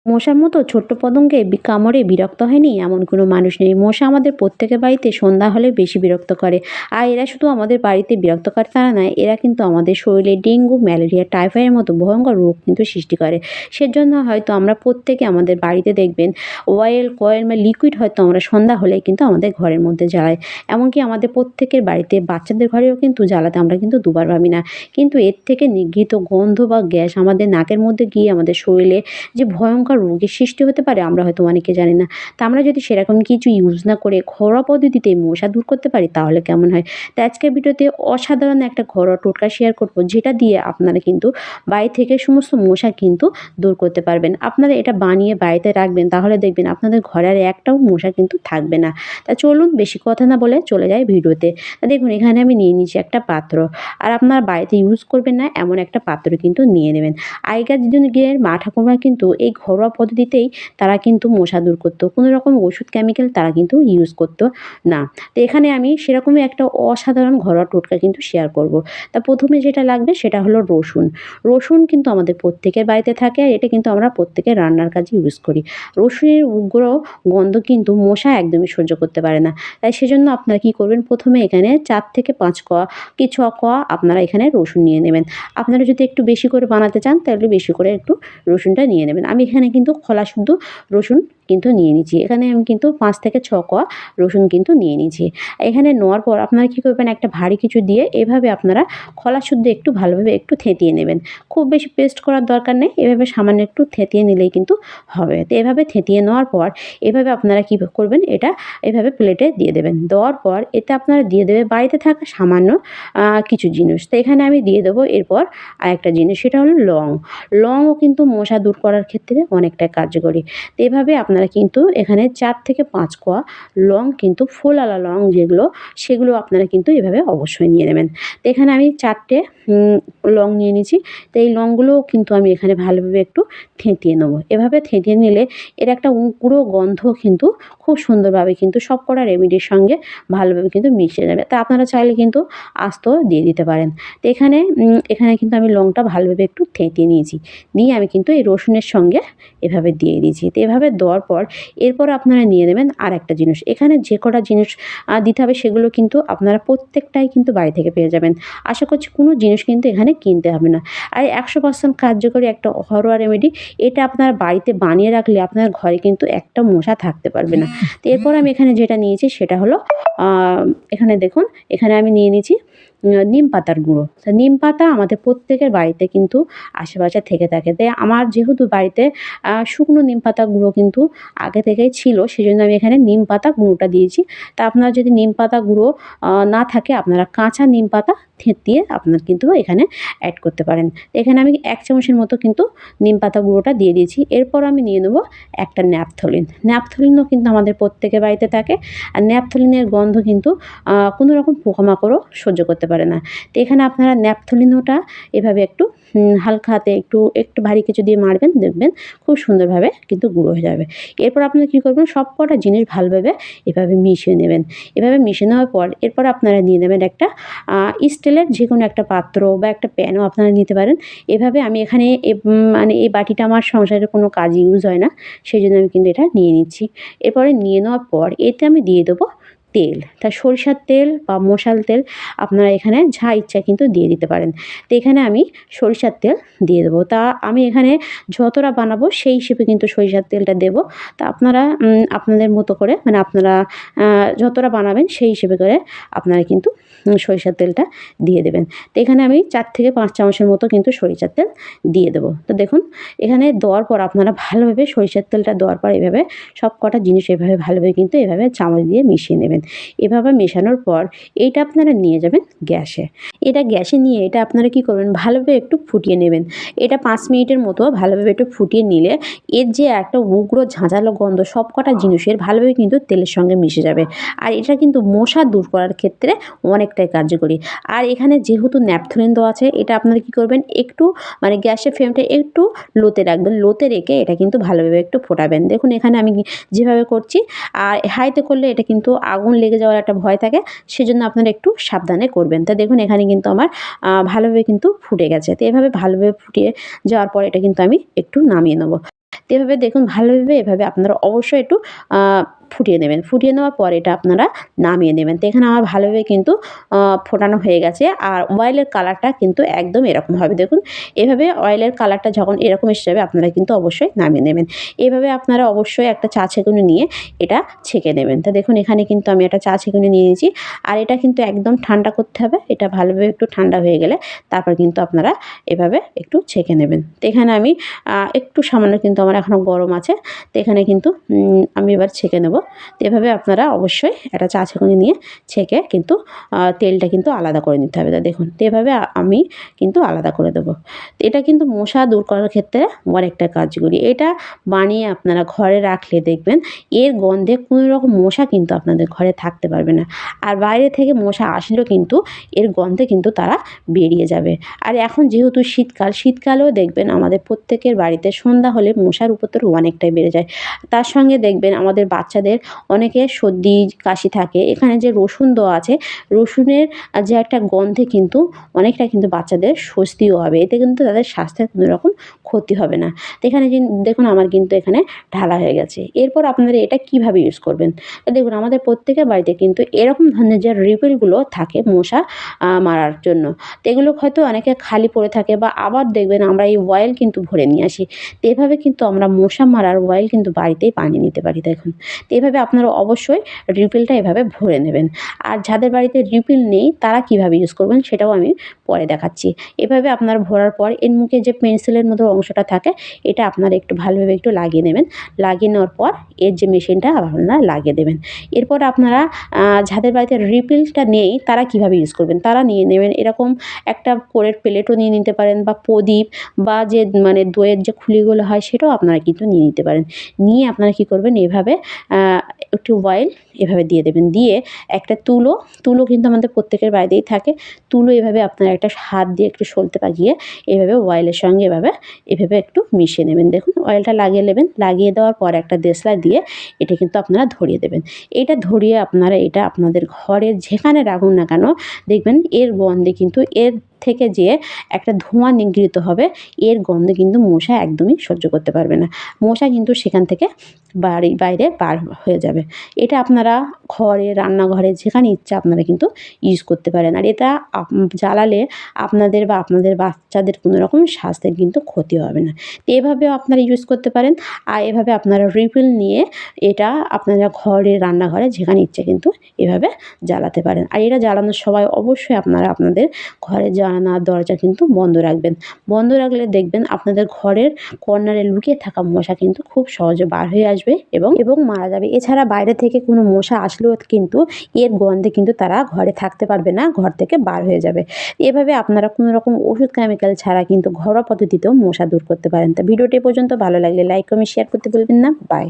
মশার মতো ছোট্ট পতঙ্গে কামড়ে বিরক্ত হয়নি এমন কোনো মানুষ নেই। মশা আমাদের প্রত্যেকের বাড়িতে সন্ধ্যা হলে বেশি বিরক্ত করে। আর এরা শুধু আমাদের বাড়িতে বিরক্ত করে তারা নয়, এরা কিন্তু আমাদের শরীরে ডেঙ্গু, ম্যালেরিয়া, টাইফয়েডের মতো ভয়ঙ্কর রোগ কিন্তু সৃষ্টি করে। সেজন্য হয়তো আমরা প্রত্যেকে আমাদের বাড়িতে দেখবেন অয়েল, কয়েল বা লিকুইড হয়তো আমরা সন্ধ্যা হলে কিন্তু আমাদের ঘরের মধ্যে জ্বালাই। এমনকি আমাদের প্রত্যেকের বাড়িতে বাচ্চাদের ঘরেও কিন্তু জ্বালাতে আমরা কিন্তু দুবার ভাবি না। কিন্তু এর থেকে নিগৃহীত গন্ধ বা গ্যাস আমাদের নাকের মধ্যে গিয়ে আমাদের শরীরে যে ভয়ঙ্কর রোগের সৃষ্টি হতে পারে আমরা হয়তো অনেকে জানি না। তা আমরা যদি সেরকম কিছু ইউজ না করে ঘরোয়া পদ্ধতিতে মশা দূর করতে পারি তাহলে কেমন হয়? তো আজকের ভিডিওতে অসাধারণ একটা ঘরোয়া টোটকা শেয়ার করব, যেটা দিয়ে আপনারা কিন্তু বাড়ি থেকে সমস্ত মশা কিন্তু দূর করতে পারবেন। আপনারা এটা বানিয়ে বাড়িতে রাখবেন, তাহলে দেখবেন আপনাদের ঘরে আর একটাও মশা কিন্তু থাকবে না। তা চলুন বেশি কথা না বলে চলে যাই ভিডিওতে। তা দেখুন এখানে আমি নিয়ে নিচ্ছি একটা পাত্র। আর আপনারা বাড়িতে ইউজ করবেন না এমন একটা পাত্র কিন্তু নিয়ে নেবেন। আগেকার যুগের মা ঠাকুরমা কিন্তু এই ঘরোয়া পদ্ধতিতেই তারা কিন্তু মশা দূর করতো। কোনো রকম ওষুধ কেমিক্যাল তারা কিন্তু ইউজ করতো না। তো এখানে আমি সেরকমই একটা অসাধারণ ঘরোয়া টোটকা কিন্তু শেয়ার করব। তা প্রথমে যেটা লাগবে সেটা হলো রসুন। রসুন কিন্তু আমাদের প্রত্যেকের বাড়িতে থাকে, আর এটা কিন্তু আমরা প্রত্যেকে রান্নার কাজে ইউজ করি। রসুনের উগ্র গন্ধ কিন্তু মশা একদমই সহ্য করতে পারে না। তাই সেজন্য আপনারা কী করবেন, প্রথমে এখানে 4 থেকে 5 কোয়া কি 6 কোয়া আপনারা এখানে রসুন নিয়ে নেবেন। আপনারা যদি একটু বেশি করে বানাতে চান তাহলে বেশি করে একটু রসুনটা নিয়ে নেবেন। আমি এখানে কিন্তু খোলা শুদ্ধ রসুন কিন্তু নিয়ে নিচ্ছি। এখানে আমি কিন্তু 5 থেকে 6 কোয়া রসুন কিন্তু নিয়ে নিয়েছি। এখানে নেওয়ার পর আপনারা কী করবেন, একটা ভারী কিছু দিয়ে এভাবে আপনারা খোলা শুদ্ধ একটু ভালোভাবে একটু থেঁতিয়ে নেবেন। খুব বেশি পেস্ট করার দরকার নেই, এভাবে সামান্য একটু থেঁতিয়ে নিলেই কিন্তু হবে। তো এভাবে থেঁতিয়ে নেওয়ার পর এভাবে আপনারা কী করবেন, এটা এভাবে প্লেটে দিয়ে দেবেন। দেওয়ার পর এতে আপনারা দিয়ে দেবে বাড়িতে থাকা সামান্য কিছু জিনিস। তো এখানে আমি দিয়ে দেবো এরপর আরেকটা জিনিস, সেটা হলো লং। লংও কিন্তু মশা দূর করার ক্ষেত্রে অনেকটা কার্যকরী। তো এভাবে আপনারা কিন্তু এখানে 4 থেকে 5 কোয়া লং কিন্তু ফুলওয়া লং যেগুলো, সেগুলো আপনারা কিন্তু এভাবে অবশ্যই নিয়ে নেবেন। তো এখানে আমি 4 টে লং নিয়ে নিয়েছি। তো এই লংগুলোও কিন্তু আমি এখানে ভালোভাবে একটু থেঁতিয়ে নেবো। এভাবে থেঁতিয়ে নিলে এর একটা উগ্র গন্ধ কিন্তু খুব সুন্দরভাবে কিন্তু সবকটা রেমেডির সঙ্গে ভালোভাবে কিন্তু মিশে যাবে। তা আপনারা চাইলে কিন্তু আস্তও দিয়ে দিতে পারেন। তো এখানে কিন্তু আমি লংটা ভালোভাবে একটু থেঁতিয়ে নিয়েছি। নিয়ে আমি কিন্তু এই রসুনের সঙ্গে এভাবে দিয়ে দিয়েছি। তো এভাবে দেওয়ার পর এরপর আপনারা নিয়ে নেবেন আরেকটা জিনিস। এখানে যে কটা জিনিস দিতে হবে সেগুলো কিন্তু আপনারা প্রত্যেকটাই কিন্তু বাড়ি থেকে পেয়ে যাবেন। আশা করছি কোনো জিনিস কিন্তু এখানে কিনতে হবে না। আর 100% কার্যকরী একটা ঘরোয়া রেমেডি। এটা আপনার বাড়িতে বানিয়ে রাখলে আপনার ঘরে কিন্তু একটা মশা থাকতে পারবে না। তো এরপর আমি এখানে যেটা নিয়েছি সেটা হলো এখানে দেখুন, এখানে আমি নিয়ে নিয়েছি নিম পাতার গুঁড়ো। তা নিম পাতা আমাদের প্রত্যেকের বাড়িতে কিন্তু আশেপাশে থেকে থাকে। তাই আমার যেহেতু বাড়িতে শুকনো নিম পাতা গুঁড়ো কিন্তু আগে থেকেই ছিল, সেজন্য আমি এখানে নিম পাতা গুঁড়োটা দিয়েছি। তা আপনার যদি নিম পাতা গুঁড়ো না থাকে আপনারা কাঁচা নিম পাতা থেঁতিয়ে আপনার কিন্তু এখানে অ্যাড করতে পারেন। এখানে আমি 1 চামচের মতো কিন্তু নিম পাতা গুঁড়োটা দিয়ে দিয়েছি। এরপর আমি নিয়ে নেবো একটা ন্যাপথলিন। ন্যাপথলিনও কিন্তু আমাদের প্রত্যেকের বাড়িতে থাকে। আর ন্যাপথলিনের গন্ধ কিন্তু কোনো রকম পোকামাকড়ও সহ্য করতে পারে না। তো এখানে আপনারা ন্যাপথলিনটা এভাবে একটু হালকা হাতে একটু ভারী কিছু দিয়ে মারবেন, দেখবেন খুব সুন্দরভাবে কিন্তু গুঁড়ো হয়ে যাবে। এরপর আপনারা কী করবেন, সবকটা জিনিস ভালোভাবে এভাবে মিশিয়ে নেবেন। এভাবে মিশিয়ে নেওয়ার পর এরপর আপনারা নিয়ে নেবেন একটা স্টিলের যেকোনো একটা পাত্র বা একটা প্যানও আপনারা নিতে পারেন। এভাবে আমি এখানে মানে এই বাটিটা আমার সংসারের কোনো কাজে ইউজ হয় না, সেজন্য আমি কিন্তু এটা নিয়ে নিচ্ছি। এরপরে নিয়ে নেওয়ার পর এতে আমি দিয়ে দেবো তেল। তা সরিষার তেল বা মশাল তেল আপনারা এখানে যা ইচ্ছা কিন্তু দিয়ে দিতে পারেন। তো এখানে আমি সরিষার তেল দিয়ে দেবো। তা আমি এখানে যতটা বানাবো সেই হিসেবে কিন্তু সরিষার তেলটা দেবো। তা আপনারা আপনাদের মতো করে মানে আপনারা যতটা বানাবেন সেই হিসেবে করে আপনারা কিন্তু সরিষার তেলটা দিয়ে দেবেন। তো এখানে আমি 4 থেকে 5 চামচের মতো কিন্তু সরিষার তেল দিয়ে দেবো। তো দেখুন এখানে দেওয়ার পর আপনারা ভালোভাবে সরিষার তেলটা দেওয়ার পর এভাবে সবকটা জিনিস এভাবে ভালোভাবে কিন্তু এভাবে চামচ দিয়ে মিশিয়ে নেবেন। এভাবে মেশানোর পর এইটা আপনারা নিয়ে যাবেন গ্যাসে। এটা গ্যাসে নিয়ে এটা আপনারা কী করবেন, ভালোভাবে একটু ফুটিয়ে নেবেন। এটা 5 মিনিটের মতো ভালোভাবে একটু ফুটিয়ে নিলে এর যে একটা উগ্র ঝাঁঝালো গন্ধ সবকটা জিনিসের ভালোভাবে কিন্তু তেলের সঙ্গে মিশে যাবে। আর এটা কিন্তু মশা দূর করার ক্ষেত্রে অনেকটাই কার্যকরী। আর এখানে যেহেতু ন্যাপথলিন দেওয়া আছে, এটা আপনারা কী করবেন, একটু মানে গ্যাসের ফ্লেমটা একটু লোতে রাখবেন। লোতে রেখে এটা কিন্তু ভালোভাবে একটু ফোটাবেন। দেখুন এখানে আমি যেভাবে করছি, আর হাইতে করলে এটা কিন্তু আগুন লেগে যাওয়ার একটা ভয় থাকে, সেজন্য আপনারা একটু সাবধানে করবেন। তা দেখুন এখানে কিন্তু আমার ভালোভাবে কিন্তু ফুটে গেছে। তো এভাবে ভালোভাবে ফুটিয়ে যাওয়ার পর এটা কিন্তু আমি একটু নামিয়ে নেব। তো এভাবে দেখুন ভালোভাবে এভাবে আপনারা অবশ্যই একটু ফুটিয়ে নেবেন। ফুটিয়ে নেওয়ার পর এটা আপনারা নামিয়ে নেবেন। তো এখানে আমার ভালোভাবে কিন্তু ফোটানো হয়ে গেছে। আর অয়েলের কালারটা কিন্তু একদম এরকম হবে। দেখুন এভাবে অয়েলের কালারটা যখন এরকম এসে যাবে আপনারা কিন্তু অবশ্যই নামিয়ে নেবেন। এভাবে আপনারা অবশ্যই একটা চা ছেঁকুনি নিয়ে এটা ছেঁকে নেবেন। তো দেখুন এখানে কিন্তু আমি একটা চা ছেঁকুনি নিয়ে নিয়েছি। আর এটা কিন্তু একদম ঠান্ডা করতে হবে। এটা ভালোভাবে একটু ঠান্ডা হয়ে গেলে তারপর কিন্তু আপনারা এভাবে একটু ছেঁকে নেবেন। তো এখানে আমি একটু সামান্য কিন্তু আমার এখনও গরম আছে। তো এখানে কিন্তু আমি এবার ছেঁকে নেব। তো এভাবে আপনারা অবশ্যই একটা চা ছেঁকুনি নিয়ে ছেঁকে কিন্তু তেলটা কিন্তু আলাদা করে নিতে হবে। তো দেখুন তো এভাবে আমি কিন্তু আলাদা করে দেবো। তো এটা কিন্তু মশা দূর করার ক্ষেত্রে অনেকটা কার্যকরী। এটা বানিয়ে আপনারা ঘরে রাখলে দেখবেন এর গন্ধে কোনো রকম মশা কিন্তু আপনাদের ঘরে থাকতে পারবে না। আর বাইরে থেকে মশা আসলেও কিন্তু এর গন্ধে কিন্তু তারা বেরিয়ে যাবে। আর এখন যেহেতু শীতকাল, শীতকালেও দেখবেন আমাদের প্রত্যেকের বাড়িতে সন্ধ্যা হলে মশার উপদ্রব অনেকটাই বেড়ে যায়। তার সঙ্গে দেখবেন আমাদের বাচ্চাদের অনেকের সর্দি কাশি থাকে। এখানে যে রসুন দেওয়া আছে, রসুনের যে একটা গন্ধে কিন্তু অনেকটা কিন্তু বাচ্চাদের স্বস্তিও হবে। এতে কিন্তু তাদের স্বাস্থ্যের কোনো রকম ক্ষতি হবে না। তো এখানে দেখুন আমার কিন্তু এখানে ঢালা হয়ে গেছে। এরপর আপনারা এটা কীভাবে ইউজ করবেন? তো দেখুন আমাদের প্রত্যেকের বাড়িতে কিন্তু এরকম ধরনের যে রিফিলগুলো থাকে মশা মারার জন্য। তো এগুলো হয়তো অনেকে খালি পড়ে থাকে বা আবার দেখবেন আমরা এই অয়েল কিন্তু ভরে নিয়ে আসি। তো এভাবে কিন্তু আমরা মশা মারার অয়েল কিন্তু বাড়িতেই বানিয়ে নিতে পারি দেখুন। তো এভাবে আপনারা অবশ্যই রিফিলটা এভাবে ভরে নেবেন। আর যাদের বাড়িতে রিফিল নেই তারা কীভাবে ইউজ করবেন সেটাও আমি পরে দেখাচ্ছি। এভাবে আপনারা ভরার পর এর মুখে যে পেন্সিলের মতো অংশটা থাকে এটা আপনারা একটু ভালোভাবে একটু লাগিয়ে নেবেন। লাগিয়ে নেওয়ার পর এর যে মেশিনটা আপনারা লাগিয়ে দেবেন। এরপর আপনারা যাদের বাড়িতে রিফিলটা নেই তারা কীভাবে ইউজ করবেন? তারা নিয়ে নেবেন এরকম একটা কোরের প্লেটও নিয়ে নিতে পারেন বা প্রদীপ বা যে মানে দইয়ের যে খুলিগুলো হয় সেটাও আপনারা কিন্তু নিয়ে নিতে পারেন। নিয়ে আপনারা কী করবেন এভাবে একটু অয়েল এভাবে দিয়ে দেবেন। দিয়ে একটা তুলো কিন্তু আমাদের প্রত্যেকের বাড়িতেই থাকে। তুলো এভাবে আপনারা একটা হাত দিয়ে একটু সলতে বাগিয়ে এভাবে অয়েলের সঙ্গে এভাবে একটু মিশিয়ে নেবেন। দেখুন অয়েলটা লাগিয়ে নেবেন। লাগিয়ে দেওয়ার পর একটা দেশলাই দিয়ে এটা কিন্তু আপনারা ধরিয়ে দেবেন। এটা ধরিয়ে আপনারা এটা আপনাদের ঘরের যেখানে রাখুন না কেন দেখবেন এর গন্ধে কিন্তু এর থেকে যে একটা ধোঁয়া নিঃগৃহীত হবে এর গন্ধে কিন্তু মশা একদমই সহ্য করতে পারবে না। মশা কিন্তু সেখান থেকে বাইরে বার হয়ে যাবে। এটা আপনারা ঘরে, রান্নাঘরে যেখানে ইচ্ছা আপনারা কিন্তু ইউজ করতে পারেন। আর এটা জ্বালালে আপনাদের বা আপনাদের বাচ্চাদের কোনো রকম স্বাস্থ্যের কিন্তু ক্ষতি হবে না। তো এভাবেও আপনারা ইউজ করতে পারেন। আর এভাবে আপনারা রিফিল নিয়ে এটা আপনারা ঘরে, রান্নাঘরে যেখানে ইচ্ছে কিন্তু এভাবে জ্বালাতে পারেন। আর এটা জ্বালানোর সময় অবশ্যই আপনারা আপনাদের ঘরের জানালা, দরজা কিন্তু বন্ধ রাখবেন। বন্ধ রাখলে দেখবেন আপনাদের ঘরের কর্নারে লুকিয়ে থাকা মশা কিন্তু খুব সহজে বার হয়ে আসবে এবং মারা যাবে। এছাড়া বাইরে থেকে কোনো মশা আসলেও কিন্তু এর গন্ধে কিন্তু তারা ঘরে থাকতে পারবে না, ঘর থেকে বার হয়ে যাবে। এভাবে আপনারা কোনো রকম ওষুধ কেমিক্যাল ছাড়া কিন্তু ঘরোয়া পদ্ধতিতেও মশা দূর করতে পারেন। তো ভিডিওটি এ পর্যন্ত ভালো লাগলে লাইক, কমেন্ট, শেয়ার করতে ভুলবেন না। বাই।